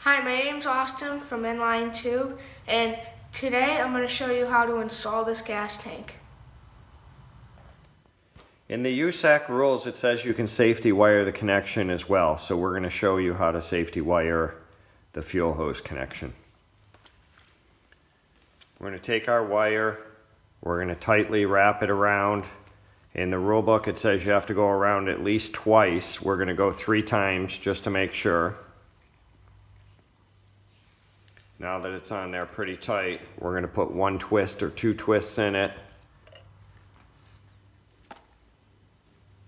Hi, my name's Austin from Inline 2, and today I'm going to show you how to install this gas tank. In the USAC rules, it says you can safety wire the connection as well, so we're going to show you how to safety wire the fuel hose connection. We're going to take our wire, we're going to tightly wrap it around. In the rule book it says you have to go around at least twice. We're going to go 3 times just to make sure. Now that it's on there pretty tight, we're going to put 1 twist or 2 twists in it.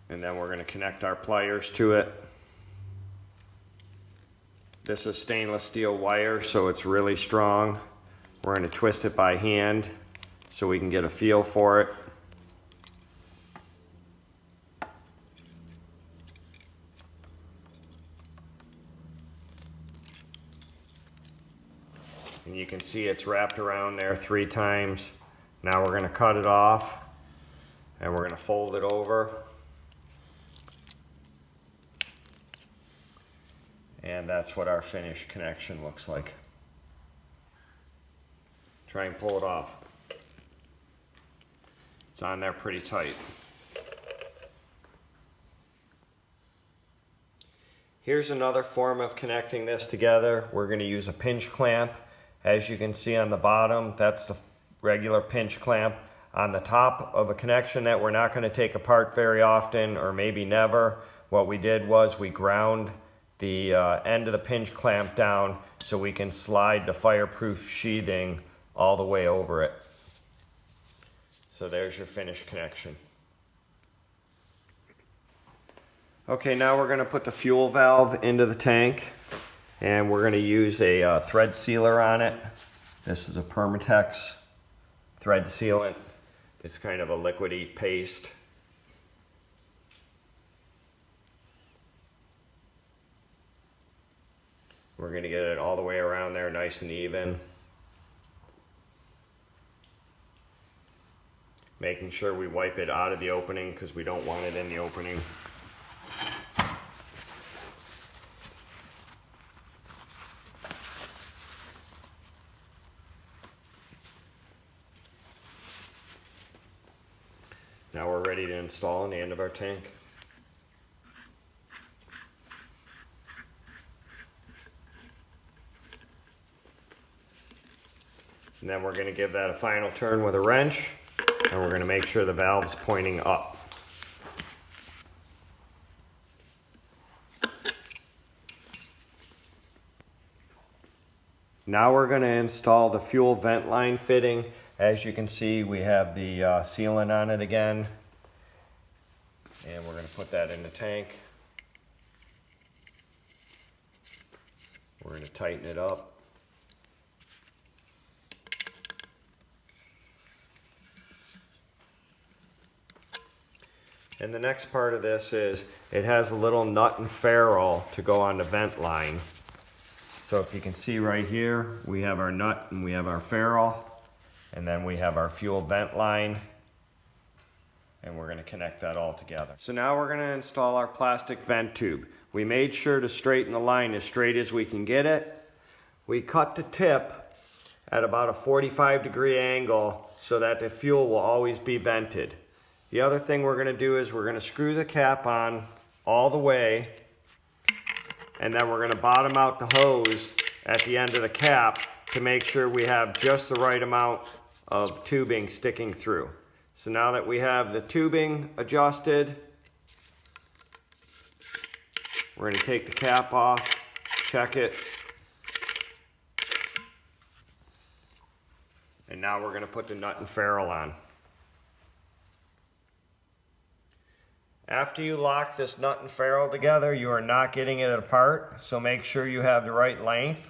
And then we're going to connect our pliers to it. This is stainless steel wire, so it's really strong. We're going to twist it by hand so we can get a feel for it. And you can see it's wrapped around there 3 times. Now we're going to cut it off and we're going to fold it over. And that's what our finished connection looks like. Try and pull it off. It's on there pretty tight. Here's another form of connecting this together. We're going to use a pinch clamp. As you can see on the bottom, that's the regular pinch clamp. On the top of a connection that we're not going to take apart very often, or maybe never, what we did was we ground the end of the pinch clamp down so we can slide the fireproof sheathing all the way over it. So there's your finished connection. Okay, now we're going to put the fuel valve into the tank, and we're going to use a thread sealer on it. This is a Permatex thread sealant. It's kind of a liquidy paste. We're going to get it all the way around there nice and even. Making sure we wipe it out of the opening because we don't want it in the opening. Now we're ready to install on the end of our tank. And then we're going to give that a final turn with a wrench, and we're going to make sure the valve's pointing up. Now we're going to install the fuel vent line fitting. As you can see, we have the sealant on it again, and we're going to put that in the tank. We're going to tighten it up. And the next part of this is it has a little nut and ferrule to go on the vent line. So if you can see right here, we have our nut and we have our ferrule, and then we have our fuel vent line, and we're going to connect that all together. So now we're going to install our plastic vent tube. We made sure to straighten the line as straight as we can get it. We cut the tip at about a 45-degree angle so that the fuel will always be vented. The other thing we're going to do is we're going to screw the cap on all the way, and then we're going to bottom out the hose at the end of the cap to make sure we have just the right amount of tubing sticking through. So now that we have the tubing adjusted, we're going to take the cap off, check it, and now we're going to put the nut and ferrule on. After you lock this nut and ferrule together, you are not getting it apart, so make sure you have the right length.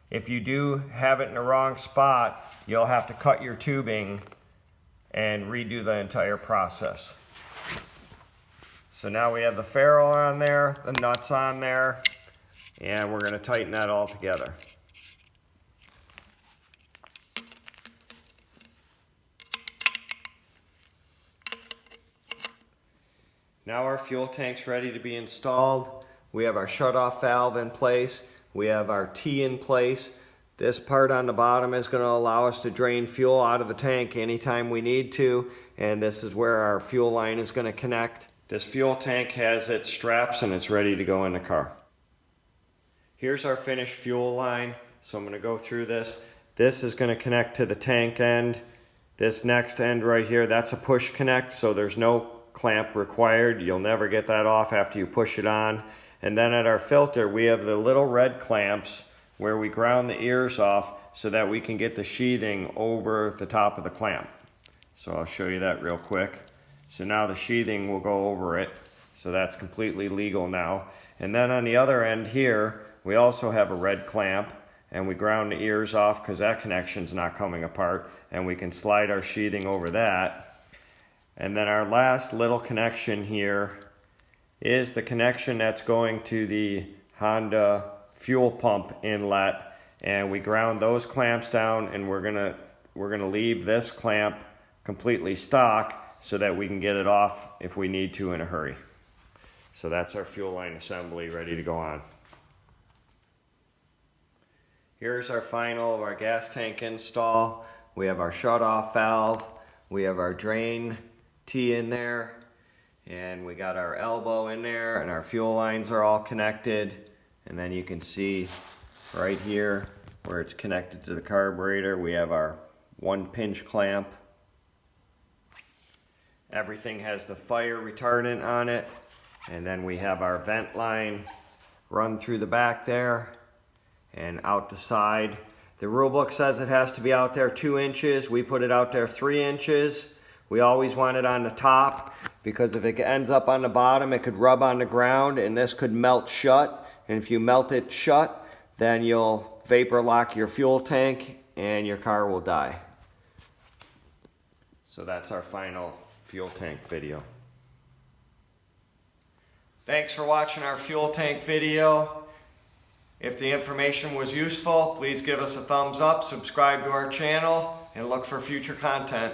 If you do have it in the wrong spot, you'll have to cut your tubing and redo the entire process. So now we have the ferrule on there, the nuts on there, and we're going to tighten that all together. Now our fuel tank's ready to be installed. We have our shutoff valve in place. We have our T in place. This part on the bottom is going to allow us to drain fuel out of the tank anytime we need to, and this is where our fuel line is going to connect. This fuel tank has its straps and it's ready to go in the car. Here's our finished fuel line. So I'm going to go through this. This is going to connect to the tank end. This next end right here, that's a push connect, so there's no clamp required. You'll never get that off after you push it on. And then at our filter, we have the little red clamps where we ground the ears off so that we can get the sheathing over the top of the clamp. So I'll show you that real quick. So now the sheathing will go over it. So that's completely legal now. And then on the other end here, we also have a red clamp, and we ground the ears off because that connection's not coming apart, and we can slide our sheathing over that. And then our last little connection here is the connection that's going to the Honda fuel pump inlet, and we ground those clamps down, and we're gonna leave this clamp completely stock so that we can get it off if we need to in a hurry. So that's our fuel line assembly ready to go on. Here's our final of our gas tank install. We have our shut-off valve, we have our drain T in there, and we got our elbow in there, and our fuel lines are all connected. And then you can see right here where it's connected to the carburetor, we have our 1-pinch clamp. Everything has the fire retardant on it, and then we have our vent line run through the back there and out the side. The rule book says it has to be out there 2 inches. We put it out there 3 inches. We always want it on the top because if it ends up on the bottom, it could rub on the ground and this could melt shut. And if you melt it shut, then you'll vapor lock your fuel tank and your car will die. So that's our final fuel tank video. Thanks for watching our fuel tank video. If the information was useful, please give us a thumbs up, subscribe to our channel, and look for future content.